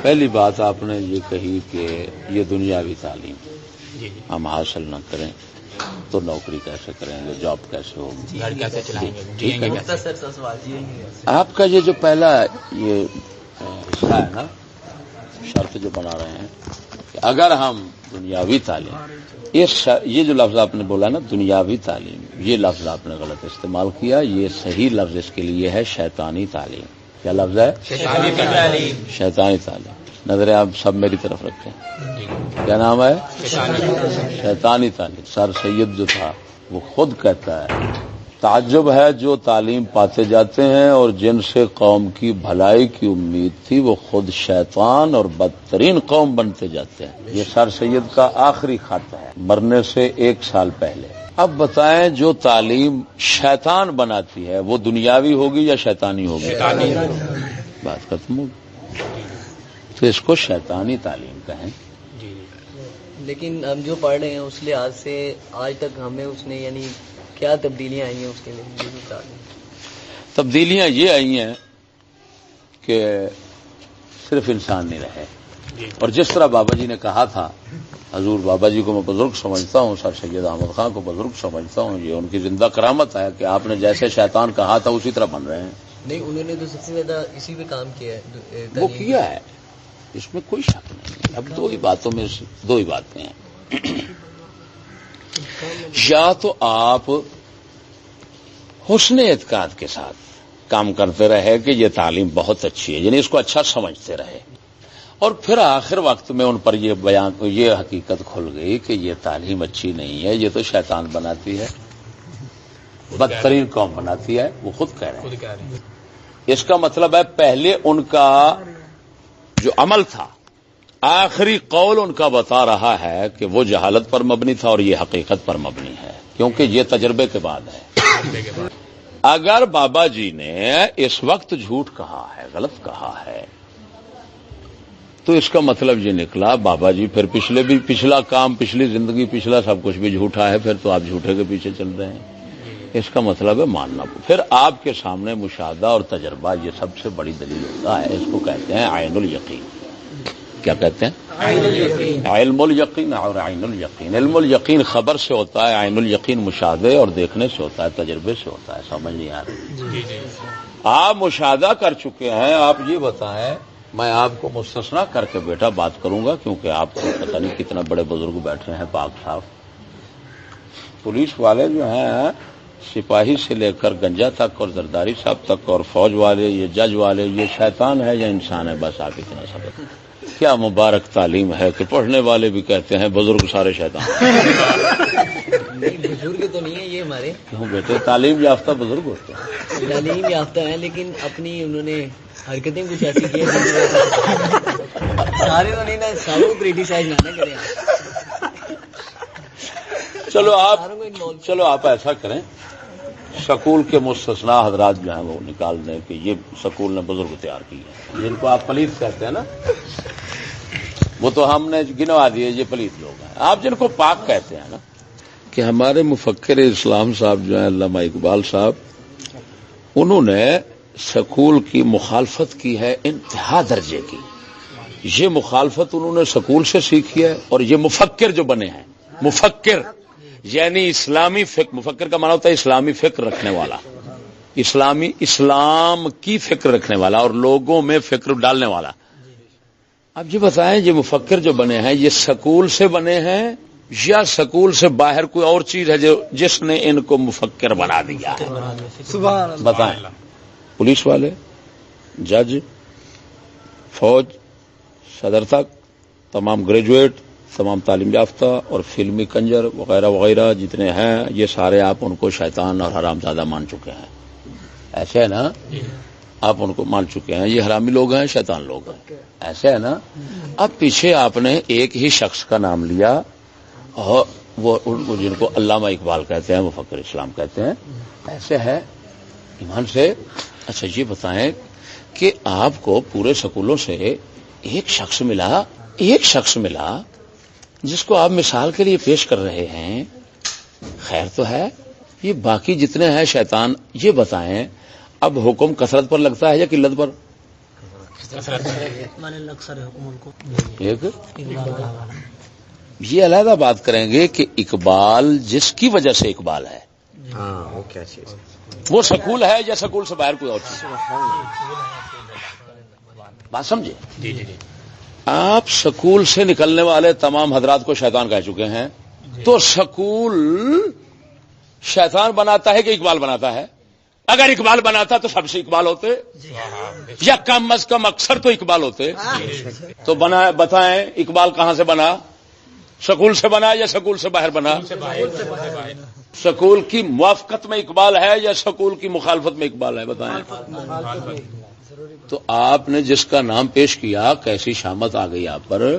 پہلی بات آپ نے یہ کہی کہ یہ دنیاوی تعلیم ہم حاصل نہ کریں تو نوکری کیسے کریں گے، جاب کیسے ہوگی، گھر کیسے چلائیں گے. ٹھیک ہے. آپ کا یہ جو پہلا یہ حصہ ہے نا، شرط جو بنا رہے ہیں کہ اگر ہم دنیاوی تعلیم، یہ جو لفظ آپ نے بولا نا دنیاوی تعلیم، یہ لفظ آپ نے غلط استعمال کیا. یہ صحیح لفظ اس کے لیے ہے شیطانی تعلیم. کیا لفظ ہے؟ شیطانی تعلیم. شیطانی تعلیم. نظریں آپ سب میری طرف رکھیں. کیا نام ہے؟ شیطانی تعلیم. سر سید جو تھا وہ خود کہتا ہے تعجب ہے جو تعلیم پاتے جاتے ہیں اور جن سے قوم کی بھلائی کی امید تھی وہ خود شیطان اور بدترین قوم بنتے جاتے ہیں. یہ سر سید کا آخری خط ہے مرنے سے 1 سال پہلے. اب بتائیں جو تعلیم شیطان بناتی ہے وہ دنیاوی ہوگی یا شیطانی ہوگی؟ بات ختم ہوگی. تو اس کو شیطانی تعلیم کہیں. لیکن ہم جو پڑھ رہے ہیں اس لحاظ سے آج تک ہمیں اس نے یعنی کیا تبدیلیاں آئی ہیں اس کے لیے؟ تبدیلیاں یہ آئی ہیں کہ صرف انسان نہیں رہے. اور جس طرح بابا جی نے کہا تھا، حضور بابا جی کو میں بزرگ سمجھتا ہوں، سر سید احمد خان کو بزرگ سمجھتا ہوں. یہ ان کی زندہ کرامت ہے کہ آپ نے جیسے شیطان کہا تھا اسی طرح بن رہے ہیں. نہیں، انہوں نے تو سب سے زیادہ اسی پہ کام کیا ہے. وہ کیا ہے، اس میں کوئی شک نہیں. اب دو ہی باتوں میں دو ہی باتیں ہیں. یا تو آپ حسن اعتقاد کے ساتھ کام کرتے رہے کہ یہ تعلیم بہت اچھی ہے، یعنی اس کو اچھا سمجھتے رہے، اور پھر آخر وقت میں ان پر یہ حقیقت کھل گئی کہ یہ تعلیم اچھی نہیں ہے، یہ تو شیطان بناتی ہے، بدترین قوم بناتی ہے. وہ خود کہہ رہے ہیں. اس کا مطلب ہے پہلے ان کا جو عمل تھا، آخری قول ان کا بتا رہا ہے کہ وہ جہالت پر مبنی تھا اور یہ حقیقت پر مبنی ہے، کیونکہ یہ تجربے کے بعد ہے. اگر بابا جی نے اس وقت جھوٹ کہا ہے، غلط کہا ہے، تو اس کا مطلب یہ نکلا بابا جی پھر پچھلا کام، پچھلی زندگی، پچھلا سب کچھ بھی جھوٹا ہے، پھر تو آپ جھوٹے کے پیچھے چل رہے ہیں. اس کا مطلب ہے ماننا. پھر آپ کے سامنے مشاہدہ اور تجربہ یہ سب سے بڑی دلیل ہوتا ہے. اس کو کہتے ہیں عین الیقین. کیا کہتے ہیں؟ علم الیقین اور عین الیقین. علم الیقین خبر سے ہوتا ہے، عین الیقین مشاہدے اور دیکھنے سے ہوتا ہے، تجربے سے ہوتا ہے. سمجھ نہیں آ رہی؟ آپ مشاہدہ کر چکے ہیں. آپ یہ بتائیں، میں آپ کو مستثنا کر کے بیٹا بات کروں گا کیونکہ آپ کو پتہ نہیں کتنا بڑے بزرگ بیٹھے ہیں پاک صاحب. پولیس والے جو ہیں، سپاہی سے لے کر گنجا تک اور زرداری صاحب تک اور فوج والے، یہ جج والے، یہ شیطان ہے یا انسان ہے؟ بس آپ اتنا سبق. کیا مبارک تعلیم ہے کہ پڑھنے والے بھی کہتے ہیں بزرگ سارے شیطان. نہیں، بزرگ تو نہیں ہے یہ ہمارے. کیوں بیٹے؟ تعلیم یافتہ بزرگ ہوتے ہیں. تعلیم یافتہ ہیں لیکن اپنی انہوں نے حرکتیں کچھ ایسی کی ہیں. سارے تو نہیں نا، ساروں کو کریٹیسائز نہ کریں. چلو آپ ایسا کریں، سکول کے مستثنا حضرات جو ہیں وہ نکال دیں کہ یہ سکول نے بزرگ تیار کی ہے. جن کو آپ پلیت کہتے ہیں نا، وہ تو ہم نے گنوا دیے یہ پلیت لوگ ہیں. آپ جن کو پاک کہتے ہیں نا، کہ ہمارے مفکر اسلام صاحب جو ہیں علامہ اقبال صاحب، انہوں نے سکول کی مخالفت کی ہے انتہا درجے کی. یہ مخالفت انہوں نے سکول سے سیکھی ہے. اور یہ مفکر جو بنے ہیں، مفکر یعنی اسلامی فکر، مفکر کا معنی ہوتا ہے اسلامی فکر رکھنے والا، اسلام کی فکر رکھنے والا اور لوگوں میں فکر ڈالنے والا. اب یہ بتائیں یہ مفکر جو بنے ہیں یہ سکول سے بنے ہیں یا سکول سے باہر کوئی اور چیز ہے جس نے ان کو مفکر بنا دیا ہے؟ بتائیں. پولیس والے، جج، فوج، صدر تک، تمام گریجویٹ، تمام تعلیم یافتہ اور فلمی کنجر وغیرہ وغیرہ جتنے ہیں، یہ سارے آپ ان کو شیطان اور حرامزادہ مان چکے ہیں. ایسے ہے نا؟ آپ ان کو مان چکے ہیں یہ حرامی لوگ ہیں، شیطان لوگ ہیں. ایسے ہے نا؟ اب پیچھے آپ نے ایک ہی شخص کا نام لیا اور وہ جن کو علامہ اقبال کہتے ہیں، مفکر اسلام کہتے ہیں. ایسے ہے ایمان سے. اچھا یہ بتائیں کہ آپ کو پورے سکولوں سے ایک شخص ملا جس کو آپ مثال کے لیے پیش کر رہے ہیں، خیر تو ہے. یہ باقی جتنے ہیں شیطان. یہ بتائیں اب حکم کثرت پر لگتا ہے یا قلت پر؟ ایک یہ علیحدہ بات کریں گے کہ اقبال جس کی وجہ سے اقبال ہے وہ کیا چیز؟ وہ سکول ہے یا سکول سے باہر کوئی اور چیز؟ بات سمجھے؟ جی جی جی آپ سکول سے نکلنے والے تمام حضرات کو شیطان کہہ چکے ہیں، تو سکول شیطان بناتا ہے کہ اقبال بناتا ہے؟ اگر اقبال بناتا تو سب سے اقبال ہوتے، یا کم از کم اکثر تو اقبال ہوتے. تو بنا بتائیں اقبال کہاں سے بنا؟ سکول سے بنا یا سکول سے باہر بنا؟ سکول کی موافقت میں اقبال ہے یا سکول کی مخالفت میں اقبال ہے؟ بتائیں. تو آپ نے جس کا نام پیش کیا، کیسی شامت آ گئی آپ پر،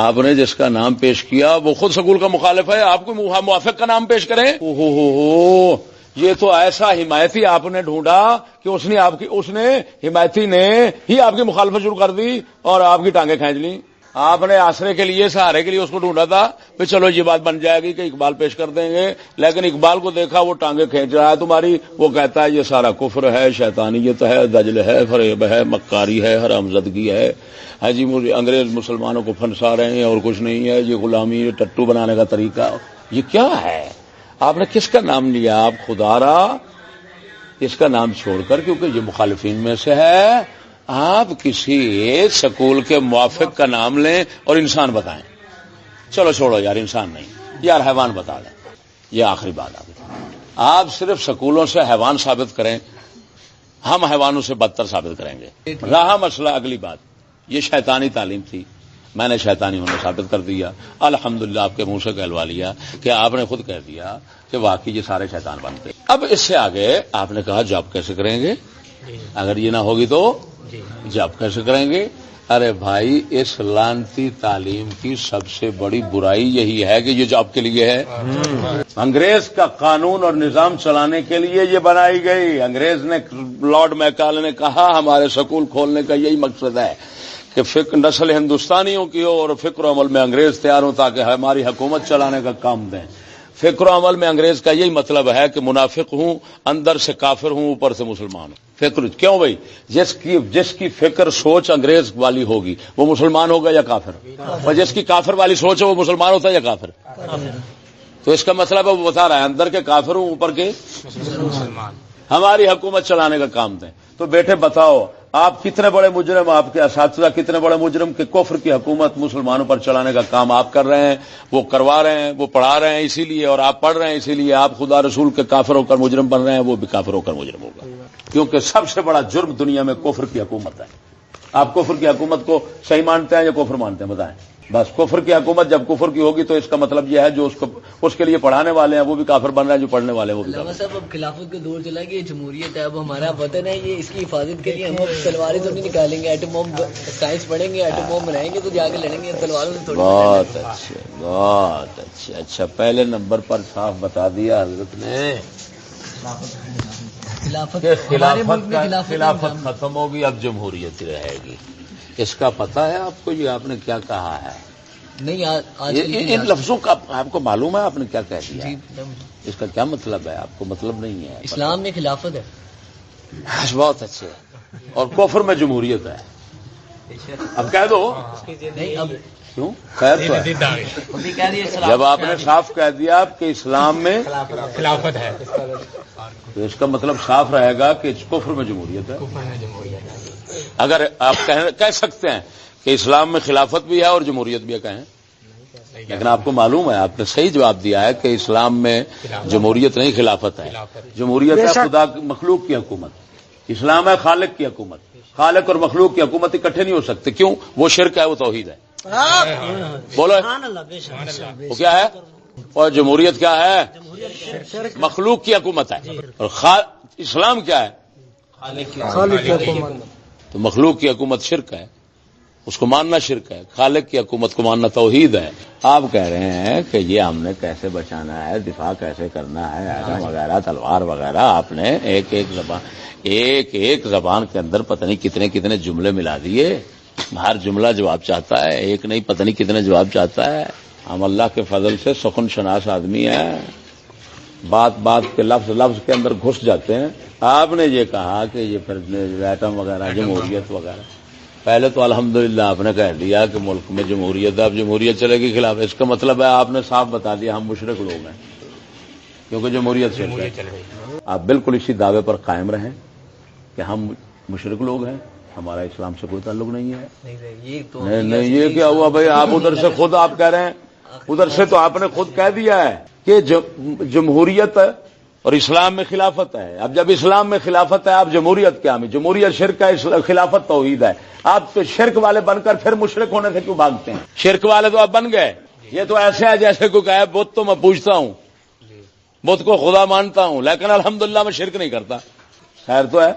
آپ نے جس کا نام پیش کیا وہ خود سکول کا مخالف ہے، آپ کو موافق کا نام پیش کریں؟ اوہو یہ تو ایسا حمایتی آپ نے ڈھونڈا کہ اس نے حمایتی نے ہی آپ کی مخالفت شروع کر دی اور آپ کی ٹانگیں کھینچ لی. آپ نے آسرے کے لیے، سہارے کے لیے اس کو ڈھونڈا تھا کہ چلو یہ بات بن جائے گی کہ اقبال پیش کر دیں گے، لیکن اقبال کو دیکھا وہ ٹانگیں کھینچ رہا ہے تمہاری، وہ کہتا ہے یہ سارا کفر ہے، شیطانیت ہے، دجل ہے، فریب ہے، مکاری ہے، حرامزدگی ہے، ہاں جی انگریز مسلمانوں کو پھنسا رہے ہیں اور کچھ نہیں ہے، یہ غلامی، یہ ٹٹو بنانے کا طریقہ، یہ کیا ہے؟ آپ نے کس کا نام لیا؟ آپ خدا را اس کا نام چھوڑ کر، کیونکہ یہ مخالفین میں سے ہے، آپ کسی سکول کے موافق کا نام لیں اور انسان بتائیں. چلو چھوڑو یار، انسان نہیں یار، حیوان بتا دیں. یہ آخری بات آپ صرف سکولوں سے حیوان ثابت کریں، ہم حیوانوں سے بدتر ثابت کریں گے. رہا مسئلہ اگلی بات، یہ شیطانی تعلیم تھی، میں نے شیطانی ہونا ثابت کر دیا، الحمدللہ آپ کے منہ سے کہلوا لیا کہ آپ نے خود کہہ دیا کہ واقعی یہ سارے شیطان بنتے. اب اس سے آگے آپ نے کہا جاب کیسے کریں گے؟ اگر یہ نہ ہوگی تو جاب کیسے کریں گے؟ ارے بھائی، اس لانتی تعلیم کی سب سے بڑی برائی یہی ہے کہ یہ جاب کے لیے ہے. انگریز کا قانون اور نظام چلانے کے لیے یہ بنائی گئی. انگریز نے، لارڈ میکالے نے کہا ہمارے سکول کھولنے کا یہی مقصد ہے کہ نسل ہندوستانیوں کی ہو اور فکر و عمل میں انگریز تیار ہوں تاکہ ہماری حکومت چلانے کا کام دیں. فکر و عمل میں انگریز کا یہی مطلب ہے کہ منافق ہوں، اندر سے کافر ہوں، اوپر سے مسلمان ہوں. فکر کیوں بھائی؟ جس کی فکر سوچ انگریز والی ہوگی وہ مسلمان ہوگا یا کافر؟ اور جس کی کافر والی سوچ ہے وہ مسلمان ہوتا ہے یا کافر؟ تو اس کا مطلب ہے وہ بتا رہا ہے اندر کے کافر ہوں، اوپر کے مسلمان، ہماری حکومت چلانے کا کام دیں. تو بیٹے بتاؤ آپ کتنے بڑے مجرم، آپ کے اساتذہ کتنے بڑے مجرم کہ کفر کی حکومت مسلمانوں پر چلانے کا کام آپ کر رہے ہیں، وہ کروا رہے ہیں، وہ پڑھا رہے ہیں اسی لیے، اور آپ پڑھ رہے ہیں اسی لیے. آپ خدا رسول کے کافر ہو کر مجرم بن رہے ہیں، وہ بھی کافر ہو کر مجرم ہوگا، کیونکہ سب سے بڑا جرم دنیا میں کفر کی حکومت ہے. آپ کفر کی حکومت کو صحیح مانتے ہیں یا کفر مانتے ہیں؟ بتائیں. بس کفر کی حکومت جب کفر کی ہوگی تو اس کا مطلب یہ ہے جو اس کے لیے پڑھانے والے ہیں وہ بھی کافر بن رہے ہیں، جو پڑھنے والے ہیں وہ بھی کافر. صاحب اب خلافت کا دور چلا کہ یہ جمہوریت ہے، اب ہمارا وطن ہے، یہ اس کی حفاظت کے لیے ہم تلواریں تو نہیں نکالیں گے، ایٹم بم سائنس پڑھیں گے، ایٹم بم بنائیں گے تو جا کے لڑیں گے، تلواروں سے تھوڑی. بہت اچھا، بہت اچھا. اچھا پہلے نمبر پر صاف بتا دیا حضرت نے خلافت ختم ہوگی، اب جمہوریت رہے گی. اس کا پتہ ہے آپ کو؟ یہ آپ نے کیا کہا ہے؟ نہیں آج ان لفظوں کا آپ کو معلوم ہے آپ نے کیا کہہ دیا؟ اس کا کیا مطلب ہے؟ آپ کو مطلب نہیں ہے؟ اسلام میں خلافت ہے. بہت اچھے. اور کفر میں جمہوریت ہے. اب کہہ دو. نہیں اب کیوں؟ خیر تو ہے. جب آپ نے صاف کہہ دیا کہ اسلام میں خلافت ہے تو اس کا مطلب صاف رہے گا کہ کفر میں جمہوریت ہے. اگر آپ کہہ سکتے ہیں کہ اسلام میں خلافت بھی ہے اور جمہوریت بھی ہے، کہیں. لیکن آپ کو معلوم ہے، آپ نے صحیح جواب دیا ہے کہ اسلام میں جمہوریت نہیں خلافت ہے. جمہوریت ہے خدا مخلوق کی حکومت، اسلام ہے خالق کی حکومت. خالق اور مخلوق کی حکومت اکٹھے نہیں ہو سکتے. کیوں؟ وہ شرک ہے، وہ توحید ہے. بولو وہ کیا ہے؟ اور جمہوریت کیا ہے؟ مخلوق کی حکومت ہے. اور اسلام کیا ہے؟ خالق کی حکومت. تو مخلوق کی حکومت شرک ہے، اس کو ماننا شرک ہے. خالق کی حکومت کو ماننا توحید ہے. آپ کہہ رہے ہیں کہ یہ ہم نے کیسے بچانا ہے، دفاع کیسے کرنا ہے، ایٹم وغیرہ، تلوار وغیرہ. آپ نے ایک زبان کے اندر پتہ نہیں کتنے کتنے جملے ملا دیے. ہر جملہ جواب چاہتا ہے، ایک نہیں پتہ نہیں کتنے جواب چاہتا ہے. ہم اللہ کے فضل سے سخن شناس آدمی ہیں، بات بات کے لفظ کے اندر گھس جاتے ہیں. آپ نے یہ کہا کہ یہ پھر ایٹم وغیرہ، جمہوریت وغیرہ. پہلے تو الحمدللہ آپ نے کہہ دیا کہ ملک میں جمہوریت ہے، اب جمہوریت چلے گی خلاف، اس کا مطلب ہے آپ نے صاف بتا دیا ہم مشرک لوگ ہیں، کیونکہ جمہوریت چل رہی ہے۔ آپ بالکل اسی دعوے پر قائم رہیں کہ ہم مشرک لوگ ہیں، ہمارا اسلام سے کوئی تعلق نہیں ہے۔ نہیں، یہ کیا ہوا بھائی؟ آپ ادھر سے خود آپ کہہ رہے ہیں، ادھر سے تو آپ نے خود کہہ دیا ہے کہ جمہوریت اور اسلام میں خلافت ہے۔ اب جب اسلام میں خلافت ہے، آپ جمہوریت کیا میں؟ جمہوریت شرک ہے، خلافت توحید ہے۔ آپ تو شرک والے بن کر پھر مشرک ہونے سے کیوں بھاگتے ہیں؟ شرک والے تو آپ بن گئے۔ یہ تو ایسے ہے جیسے کوئی کہے بت تو میں پوچھتا ہوں، بت کو خدا مانتا ہوں، لیکن الحمدللہ میں شرک نہیں کرتا۔ خیر تو ہے۔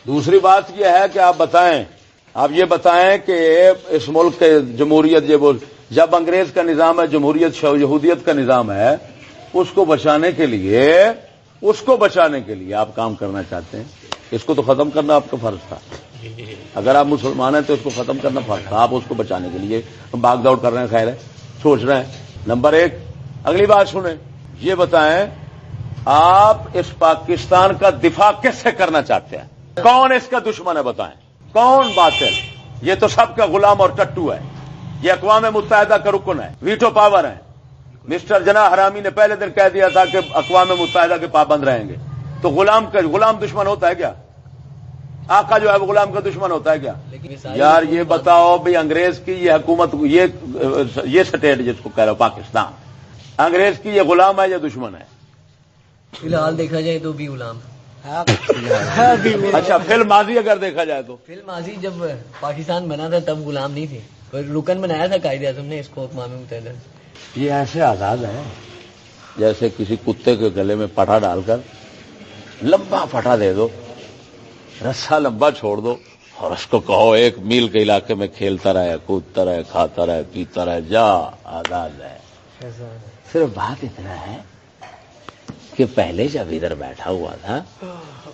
دوسری بات یہ ہے کہ آپ یہ بتائیں کہ اس ملک کے جمہوریت جب انگریز کا نظام ہے، جمہوریت یہودیت کا نظام ہے، اس کو بچانے کے لیے آپ کام کرنا چاہتے ہیں۔ اس کو تو ختم کرنا آپ کا فرض تھا۔ اگر آپ مسلمان ہیں تو اس کو ختم کرنا فرض تھا۔ آپ اس کو بچانے کے لیے بھاگ دوڑ کر رہے ہیں، خیر ہے، سوچ رہے ہیں۔ نمبر ایک، اگلی بات سنیں، یہ بتائیں آپ اس پاکستان کا دفاع کس سے کرنا چاہتے ہیں؟ کون اس کا دشمن ہے بتائیں؟ کون باطل؟ یہ تو سب کا غلام اور ٹٹو ہے۔ یہ اقوام متحدہ کا رکن ہے، ویٹو پاور ہے۔ مسٹر جناح حرامی نے پہلے دن کہہ دیا تھا کہ اقوام متحدہ کے پابند رہیں گے۔ تو غلام دشمن ہوتا ہے کیا؟ آقا جو ہے وہ غلام کا دشمن ہوتا ہے کیا؟ یار یہ بتاؤ بھی، انگریز کی یہ حکومت، یہ سٹیٹ جس کو کہہ رہا ہو پاکستان، انگریز کی یہ غلام ہے یا دشمن ہے؟ فی الحال دیکھا جائے تو بھی غلام۔ اچھا، فی الماضی اگر دیکھا جائے تو؟ فی الماضی جب پاکستان بنا تھا تب غلام نہیں تھے، رکن بنایا تھا قائد اعظم نے اس کو اقوام متحدہ۔ یہ ایسے آزاد ہے جیسے کسی کتے کے گلے میں پٹھا ڈال کر لمبا پٹھا دے دو، رسا لمبا چھوڑ دو اور اس کو کہو 1 میل کے علاقے میں کھیلتا رہے، کودتا رہے، کھاتا رہے، پیتا رہے، جا آزاد ہے۔ صرف بات اتنا ہے کہ پہلے جب ادھر بیٹھا ہوا تھا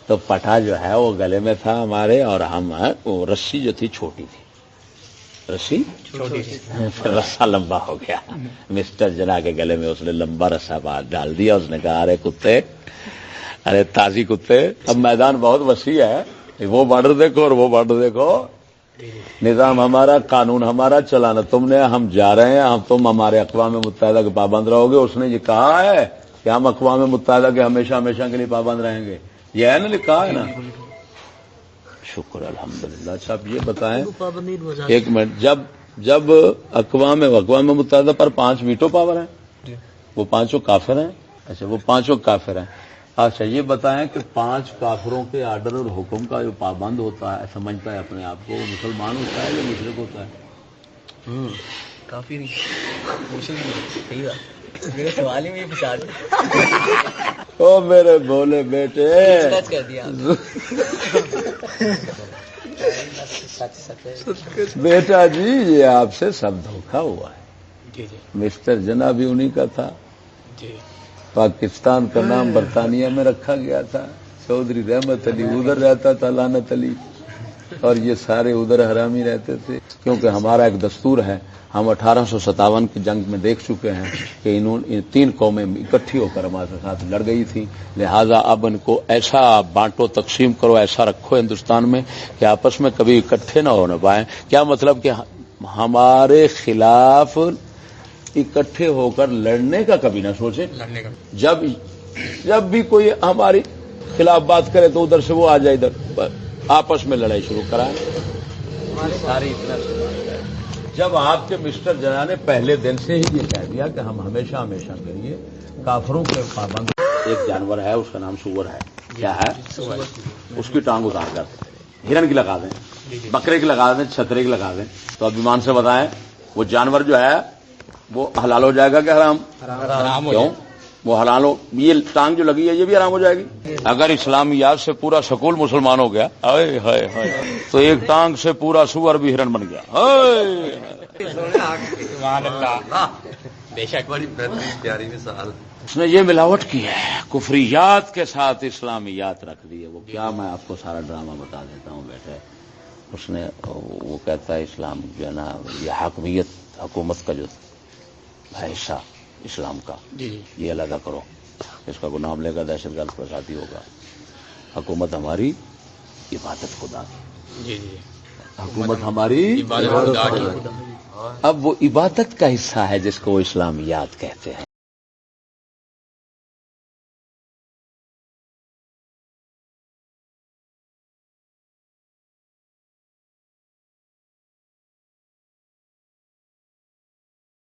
تو پٹھا جو ہے وہ گلے میں تھا ہمارے، اور ہم وہ رسی جو تھی چھوٹی تھی، رسی چھوٹی تھی، پھر رسا لمبا ہو گیا۔ مسٹر جناح کے گلے میں اس نے لمبا رسا بات ڈال دیا۔ اس نے کہا ارے کتے، ارے تازی کتے، اب میدان بہت وسیع ہے، وہ بارڈر دیکھو اور وہ بارڈر دیکھو، نظام ہمارا، قانون ہمارا، چلانا تم نے، ہم جا رہے ہیں، تم ہمارے اقوام متحدہ کے پابند رہو گے۔ اس نے یہ کہا ہے کہ ہم اقوام متحدہ کے ہمیشہ کے لیے پابند رہیں گے، یہ ہے نا، لکھا ہے نا۔ شکر الحمدللہ۔ اچھا اب یہ بتائیں 1 منٹ، جب اقوام متحدہ پر 5 ویٹو پاور ہیں، وہ 5 کافر ہیں۔ اچھا، وہ 5 کافر ہیں۔ اچھا یہ بتائیں کہ 5 کافروں کے آرڈر اور حکم کا جو پابند ہوتا ہے، سمجھتا ہے اپنے آپ کو، وہ مسلمان ہوتا ہے یا مشرک ہوتا ہے؟ کافی نہیں، میرا سوال ہی میں پوچھا دیا۔ او میرے بولے بیٹے، کر دیا بیٹا جی، یہ آپ سے سب دھوکا ہوا ہے۔ مسٹر جناح بھی انہی کا تھا، پاکستان کا نام برطانیہ میں رکھا گیا تھا، چودھری رحمت علی ادھر رہتا تھا، لعنت علی، اور یہ سارے ادھر حرامی رہتے تھے۔ کیونکہ ہمارا ایک دستور ہے، ہم 1857 کی جنگ میں دیکھ چکے ہیں کہ 3 قومیں اکٹھی ہو کر ہمارے ساتھ لڑ گئی تھی، لہذا اب ان کو ایسا بانٹو، تقسیم کرو، ایسا رکھو ہندوستان میں کہ آپس میں کبھی اکٹھے نہ ہونے پائیں۔ کیا مطلب کہ ہمارے خلاف اکٹھے ہو کر لڑنے کا کبھی نہ سوچیں۔ جب بھی کوئی ہماری خلاف بات کرے تو ادھر سے وہ آ جائے، ادھر آپس میں لڑائی شروع کرائیں۔ ساری اتنا جب آپ کے مسٹر جناح نے پہلے دن سے ہی یہ کہہ دیا کہ ہم ہمیشہ کے لیے کافروں کے پابند۔ ایک جانور ہے، اس کا نام سور ہے، کیا ہے؟ اس کی ٹانگ اتار کر ہرن کی لگا دیں، بکرے کی لگا دیں، چھترے کی لگا دیں، تو اب ایمان سے بتائیں وہ جانور جو ہے وہ حلال ہو جائے گا کہ حرام؟ کیوں؟ وہ حلال ہو، یہ ٹانگ جو لگی ہے یہ بھی حرام ہو جائے گی۔ اگر اسلامیات سے پورا سکول مسلمان ہو گیا ہائے ہائے ہائے، تو ایک ٹانگ سے پورا سور بھی ہرن بن گیا۔ بے شک، بڑی پیاری مثال۔ اس نے یہ ملاوٹ کی ہے، کفریات کے ساتھ اسلامیات رکھ دی ہے۔ وہ کیا، میں آپ کو سارا ڈرامہ بتا دیتا ہوں بیٹے۔ اس نے وہ کہتا ہے اسلام جو ہے نا، یہ حاکمیت، حکومت کا جو حصہ اسلام کا، یہ علیحدہ کرو، اس کا کوئی نام لے گا دہشت گرد فسادی ہوگا۔ حکومت ہماری، عبادت خدا کی۔ حکومت ہماری اب وہ عبادت کا حصہ ہے جس کو وہ اسلامیات کہتے ہیں.